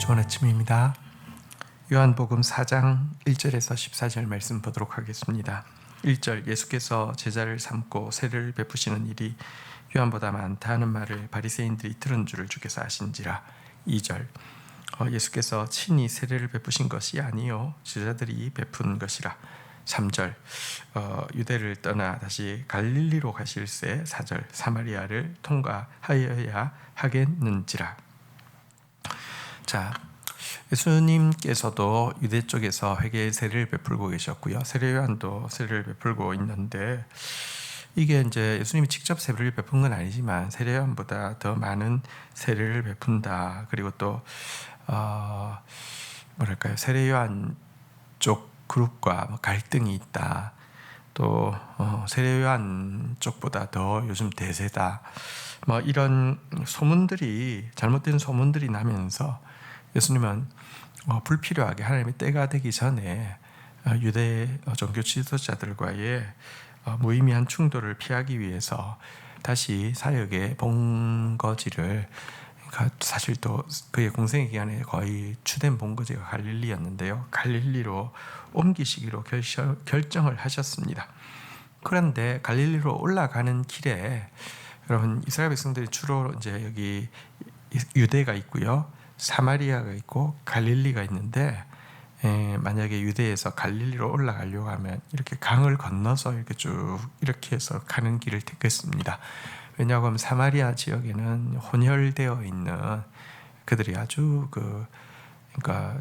좋은 아침입니다. 요한복음 4장 1절에서 14절 말씀 보도록 하겠습니다. 1절 예수께서 제자를 삼고 세례를 베푸시는 일이 요한보다 많다 하는 말을 바리새인들이 들은 줄을 주께서 아신지라. 2절 예수께서 친히 세례를 베푸신 것이 아니요 제자들이 베푼 것이라. 3절 유대를 떠나 다시 갈릴리로 가실새. 4절 사마리아를 통과하여야 하겠는지라. 자, 예수님께서도 유대 쪽에서 회개의 세례를 베풀고 계셨고요. 세례 요한도 세례를 베풀고 있는데, 이게 이제 예수님이 직접 세례를 베푼 건 아니지만 세례 요한보다 더 많은 세례를 베푼다. 그리고 또 세례 요한 쪽 그룹과 갈등이 있다. 또 세례 요한 쪽보다 더 요즘 대세다. 이런 소문들이, 잘못된 소문들이 나면서 예수님은 불필요하게 하나님의 때가 되기 전에 유대 종교 지도자들과의 무의미한 충돌을 피하기 위해서 다시 사역의 본거지를, 사실 또 그의 공생의 기간에 거의 주된 본거지가 갈릴리였는데요, 갈릴리로 옮기시기로 결정을 하셨습니다. 그런데 갈릴리로 올라가는 길에, 여러분, 이스라엘 백성들이 주로 이제 여기 유대가 있고요, 사마리아가 있고 갈릴리가 있는데, 만약에 유대에서 갈릴리로 올라가려고 하면 이렇게 강을 건너서 이렇게 쭉 이렇게 해서 가는 길을 택했습니다. 왜냐하면 사마리아 지역에는 혼혈되어 있는, 그들이 아주 그러니까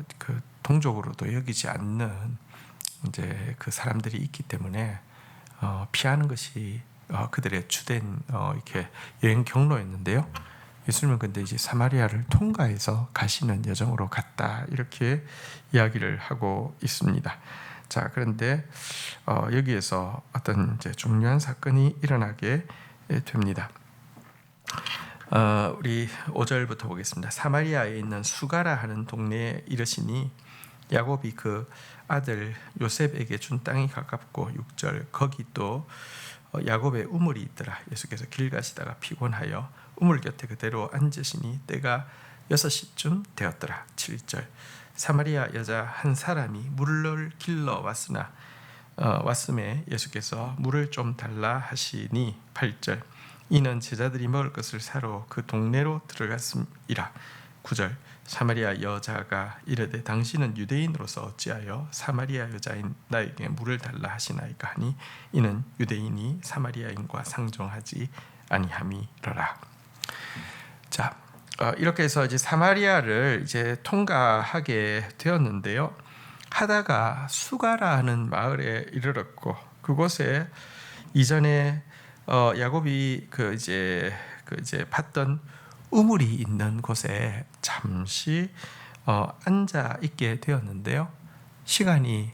동족으로도 여기지 않는 이제 그 사람들이 있기 때문에 피하는 것이 그들의 주된 이렇게 여행 경로였는데요. 예수님은 근데 이제 사마리아를 통과해서 가시는 여정으로 갔다, 이렇게 이야기를 하고 있습니다. 자, 그런데 여기에서 어떤 이제 중요한 사건이 일어나게 됩니다. 우리 5절부터 보겠습니다. 사마리아에 있는 수가라 하는 동네에 이르시니 야곱이 그 아들 요셉에게 준 땅이 가깝고, 6절 거기 또 야곱의 우물이 있더라. 예수께서 길 가시다가 피곤하여 우물 곁에 그대로 앉으시니 때가 6시쯤 되었더라. 7절 사마리아 여자 한 사람이 물을 길러 왔음에 예수께서 물을 좀 달라 하시니. 8절 이는 제자들이 먹을 것을 사러 그 동네로 들어갔음이라. 9절 사마리아 여자가 이르되 당신은 유대인으로서 어찌하여 사마리아 여자인 나에게 물을 달라 하시나이까 하니, 이는 유대인이 사마리아인과 상종하지 아니함이로라. 자, 이렇게 해서 이제 사마리아를 이제 통과하게 되었는데요. 하다가 수가라 하는 마을에 이르렀고, 그곳에 이전에 야곱이 이제 봤던 우물이 있는 곳에 잠시 앉아 있게 되었는데요. 시간이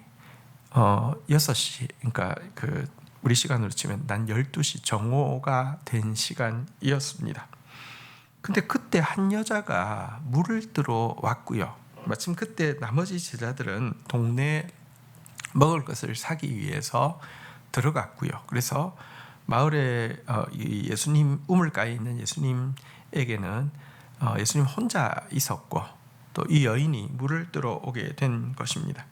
6시, 그러니까 우리 시간으로 치면 난 12시 정오가 된 시간이었습니다. 근데 그때 한 여자가 물을 뜨러 왔고요. 마침 그때 나머지 제자들은 동네에 먹을 것을 사기 위해서 들어갔고요. 그래서 마을에 예수님 우물가에 있는 예수님에게는 예수님 혼자 있었고, 또 이 여인이 물을 뜨러 오게 된 것입니다.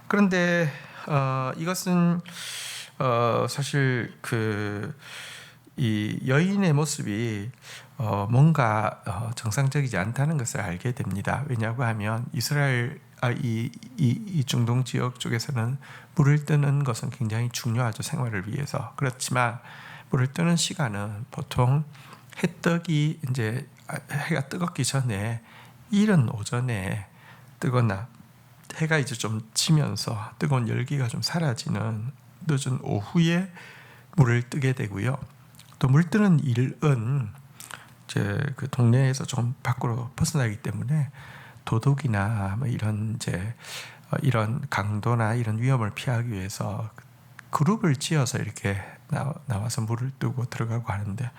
그런데 이것은 사실 이 여인의 모습이 뭔가 정상적이지 않다는 것을 알게 됩니다. 왜냐고 하면 이스라엘 이 중동 지역 쪽에서는 물을 뜨는 것은 굉장히 중요하죠, 생활을 위해서. 그렇지만 물을 뜨는 시간은 보통 해떡이 이제 해가 뜨겁기 전에 이른 오전에 뜨거나 해가 이제 좀 지면서 뜨거운 열기가 좀 사라지는 늦은 오후에 물을 뜨게 되고요. 또 물 뜨는 일은 이제 그 동네에서 좀 밖으로 벗어나기 때문에 도둑이나 이런 강도나 이런 위험을 피하기 위해서 그룹을 지어서 이렇게 나와서 물을 뜨고 들어가고 하는데,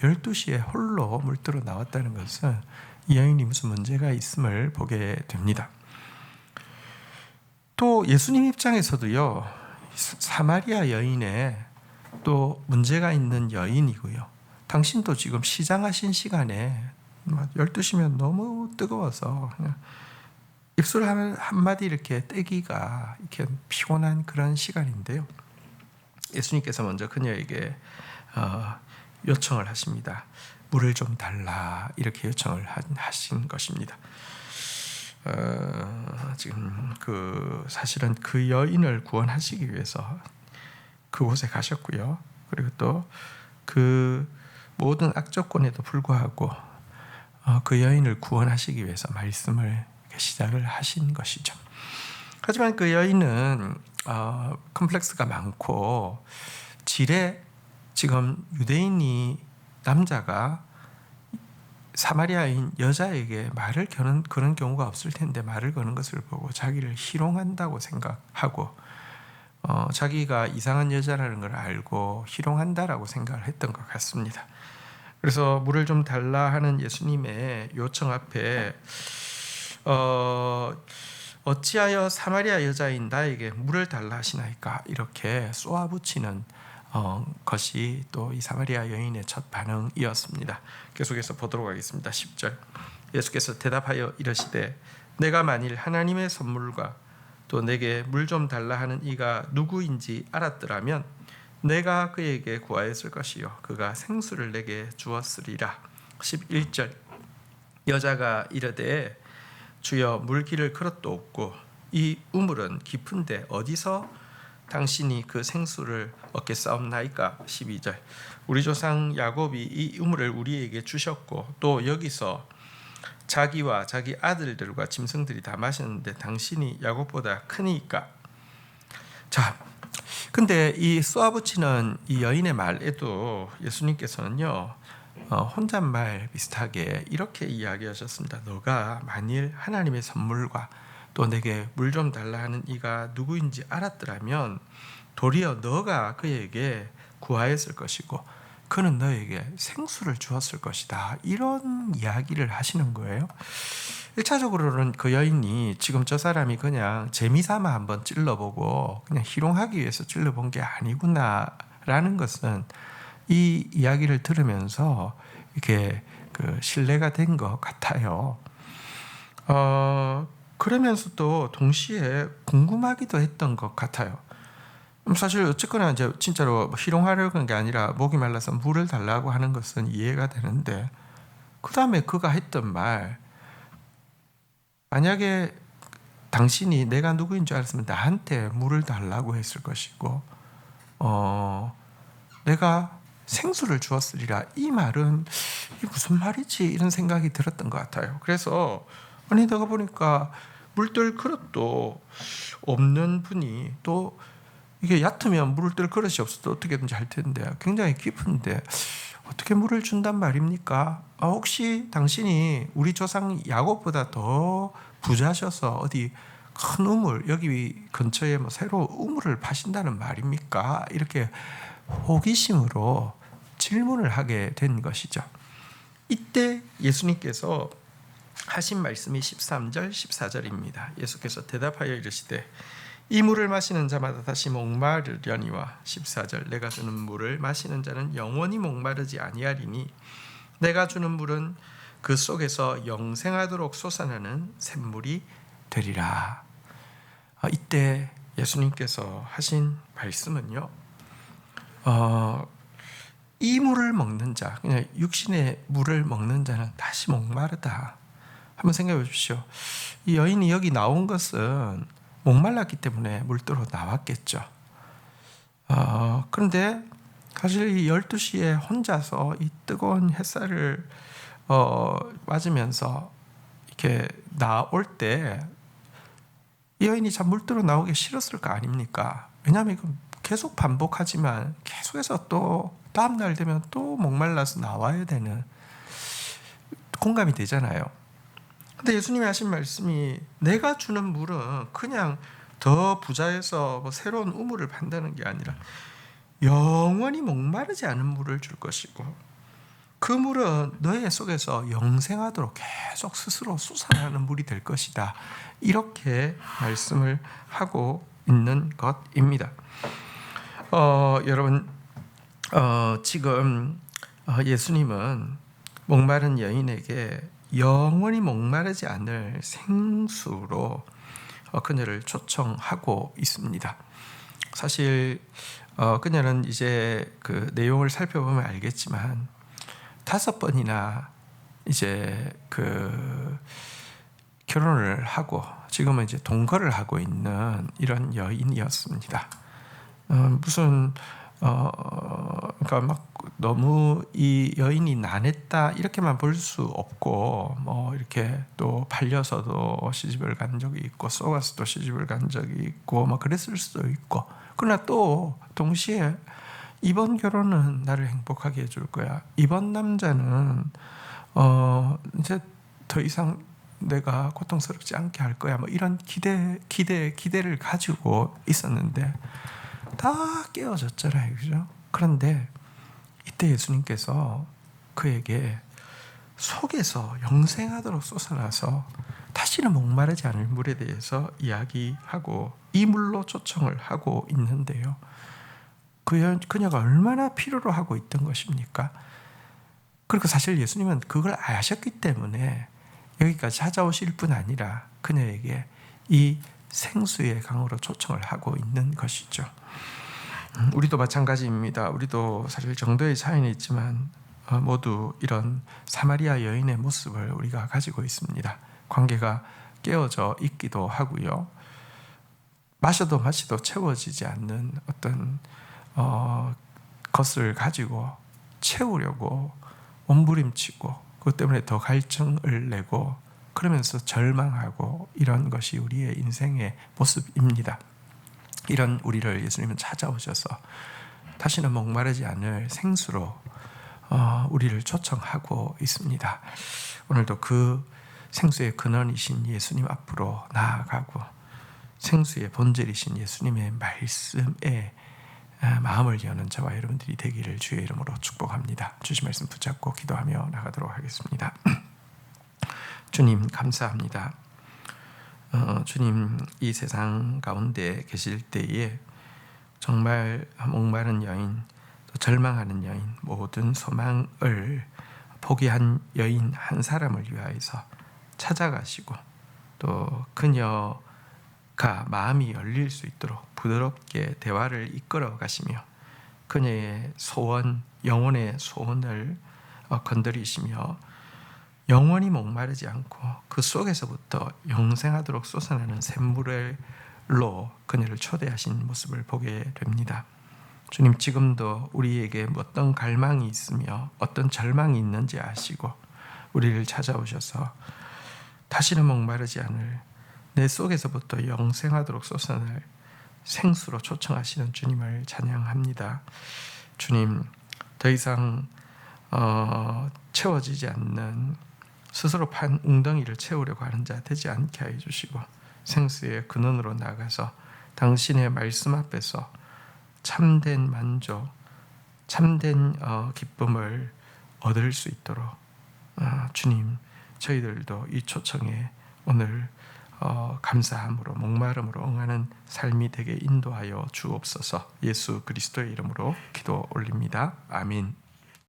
12시에 홀로 물 뜨러 나왔다는 것은 이 여인이 무슨 문제가 있음을 보게 됩니다. 또 예수님 입장에서도요, 사마리아 여인에 또 문제가 있는 여인이고요, 당신도 지금 시장하신 시간에 12시면 너무 뜨거워서 그냥 입술 한마디 이렇게 떼기가 이렇게 피곤한 그런 시간인데요. 예수님께서 먼저 그녀에게 요청을 하십니다. 물을 좀 달라, 이렇게 요청을 하신 것입니다. 지금 사실은 그 여인을 구원하시기 위해서 그곳에 가셨고요. 그리고 또 그 모든 악조건에도 불구하고 그 여인을 구원하시기 위해서 말씀을 시작을 하신 것이죠. 하지만 그 여인은 컴플렉스가 많고 지레 지금 유대인이 남자가 사마리아인 여자에게 말을 거는 그런 경우가 없을 텐데 말을 거는 것을 보고 자기를 희롱한다고 생각하고 자기가 이상한 여자라는 걸 알고 희롱한다라고 생각을 했던 것 같습니다. 그래서 물을 좀 달라 하는 예수님의 요청 앞에 어찌하여 사마리아 여자인 나에게 물을 달라 하시나이까, 이렇게 쏘아붙이는 것이 또 이 사마리아 여인의 첫 반응이었습니다. 계속해서 보도록 하겠습니다. 10절 예수께서 대답하여 이르시되 내가 만일 하나님의 선물과 또 내게 물 좀 달라 하는 이가 누구인지 알았더라면 내가 그에게 구하였을 것이요 그가 생수를 내게 주었으리라. 11절 여자가 이르되 주여 물기를 그릇도 없고 이 우물은 깊은데 어디서 당신이 그 생수를 얻겠사옵나이까. 12절 우리 조상 야곱이 이 우물을 우리에게 주셨고 또 여기서 자기와 자기 아들들과 짐승들이 다 마시는데 당신이 야곱보다 크니까. 자, 근데 이 쏘아붙이는 이 여인의 말에도 예수님께서는요 혼잣말 비슷하게 이렇게 이야기하셨습니다. 너가 만일 하나님의 선물과 또 내게 물 좀 달라 하는 이가 누구인지 알았더라면 도리어 너가 그에게 구하였을 것이고 그는 너에게 생수를 주었을 것이다. 이런 이야기를 하시는 거예요. 1차적으로는 그 여인이 지금 저 사람이 그냥 재미삼아 한번 찔러보고 그냥 희롱하기 위해서 찔러본 게 아니구나라는 것은 이 이야기를 들으면서 이렇게 신뢰가 된 것 같아요. 그러면서도 동시에 궁금하기도 했던 것 같아요. 사실 어쨌거나 이제 진짜로 희롱하려는 게 아니라 목이 말라서 물을 달라고 하는 것은 이해가 되는데 그 다음에 그가 했던 말, 만약에 당신이 내가 누구인 줄 알았으면 나한테 물을 달라고 했을 것이고 내가 생수를 주었으리라. 이 말은 이게 무슨 말이지? 이런 생각이 들었던 것 같아요. 그래서 아니 내가 보니까 물들 그릇도 없는 분이 또 이게 얕으면 물을 뜰 그릇이 없어도 어떻게든지 할 텐데 굉장히 깊은데 어떻게 물을 준단 말입니까? 혹시 당신이 우리 조상 야곱보다 더 부자셔서 어디 큰 우물 여기 근처에 뭐 새로 우물을 파신다는 말입니까? 이렇게 호기심으로 질문을 하게 된 것이죠. 이때 예수님께서 하신 말씀이 13절 14절입니다. 예수께서 대답하여 이르시되 이 물을 마시는 자마다 다시 목마르려니와 14절 내가 주는 물을 마시는 자는 영원히 목마르지 아니하리니 내가 주는 물은 그 속에서 영생하도록 솟아나는 샘물이 되리라. 이때 예수님께서 하신 말씀은요, 이 물을 먹는 자, 그냥 육신의 물을 먹는 자는 다시 목마르다. 한번 생각해 보십시오. 이 여인이 여기 나온 것은 목말랐기 때문에 물도로 나왔겠죠. 그런데 사실 이 12시에 혼자서 이 뜨거운 햇살을 맞으면서 이렇게 나올 때 이 여인이 참 물도로 나오기 싫었을 거 아닙니까? 왜냐하면 이건 계속 반복하지만 계속해서 또 다음날 되면 또 목말라서 나와야 되는, 공감이 되잖아요. 근데 예수님이 하신 말씀이 내가 주는 물은 그냥 더 부자해서 뭐 새로운 우물을 판다는 게 아니라 영원히 목마르지 않은 물을 줄 것이고 그 물은 너의 속에서 영생하도록 계속 스스로 솟아나는 물이 될 것이다. 이렇게 말씀을 하고 있는 것입니다. 여러분 지금 예수님은 목마른 여인에게 영원히 목마르지 않을 생수로 그녀를 초청하고 있습니다. 사실 그녀는 이제 그 내용을 살펴보면 알겠지만 5번이나 이제 그 결혼을 하고 지금은 이제 동거를 하고 있는 이런 여인이었습니다. 무슨 그러니까 막 너무 이 여인이 난했다 이렇게만 볼 수 없고 뭐 이렇게 또 팔려서도 시집을 간 적이 있고 속아서도 시집을 간 적이 있고 뭐 그랬을 수도 있고 그러나 또 동시에 이번 결혼은 나를 행복하게 해줄 거야. 이번 남자는 이제 더 이상 내가 고통스럽지 않게 할 거야. 뭐 이런 기대를 가지고 있었는데 다 깨어졌잖아요, 그죠? 그런데 이때 예수님께서 그에게 속에서 영생하도록 솟아나서 다시는 목마르지 않을 물에 대해서 이야기하고 이 물로 초청을 하고 있는데요. 그녀가 얼마나 필요로 하고 있던 것입니까? 그리고 사실 예수님은 그걸 아셨기 때문에 여기까지 찾아오실 뿐 아니라 그녀에게 이 생수의 강으로 초청을 하고 있는 것이죠. 우리도 마찬가지입니다. 우리도 사실 정도의 차이는 있지만 모두 이런 사마리아 여인의 모습을 우리가 가지고 있습니다. 관계가 깨어져 있기도 하고요. 마셔도 채워지지 않는 어떤 것을 가지고 채우려고 몸부림치고 그것 때문에 더 갈증을 내고 그러면서 절망하고 이런 것이 우리의 인생의 모습입니다. 이런 우리를 예수님은 찾아오셔서 다시는 목마르지 않을 생수로 우리를 초청하고 있습니다. 오늘도 그 생수의 근원이신 예수님 앞으로 나아가고 생수의 본질이신 예수님의 말씀에 마음을 여는 저와 여러분들이 되기를 주의 이름으로 축복합니다. 주신 말씀 붙잡고 기도하며 나가도록 하겠습니다. 주님 감사합니다. 주님 이 세상 가운데 계실 때에 정말 목마른 여인, 또 절망하는 여인, 모든 소망을 포기한 여인 한 사람을 위하여서 찾아가시고 또 그녀가 마음이 열릴 수 있도록 부드럽게 대화를 이끌어 가시며 그녀의 소원, 영혼의 소원을 건드리시며 영원히 목마르지 않고 그 속에서부터 영생하도록 솟아나는 샘물로 그녀를 초대하신 모습을 보게 됩니다. 주님 지금도 우리에게 어떤 갈망이 있으며 어떤 절망이 있는지 아시고 우리를 찾아오셔서 다시는 목마르지 않을 내 속에서부터 영생하도록 솟아날 생수로 초청하시는 주님을 찬양합니다. 주님 더 이상 채워지지 않는 스스로 판 웅덩이를 채우려고 하는 자 되지 않게 하여 주시고 생수의 근원으로 나가서 당신의 말씀 앞에서 참된 만족, 참된 기쁨을 얻을 수 있도록 주님 저희들도 이 초청에 오늘 감사함으로 목마름으로 응하는 삶이 되게 인도하여 주옵소서. 예수 그리스도의 이름으로 기도 올립니다. 아멘.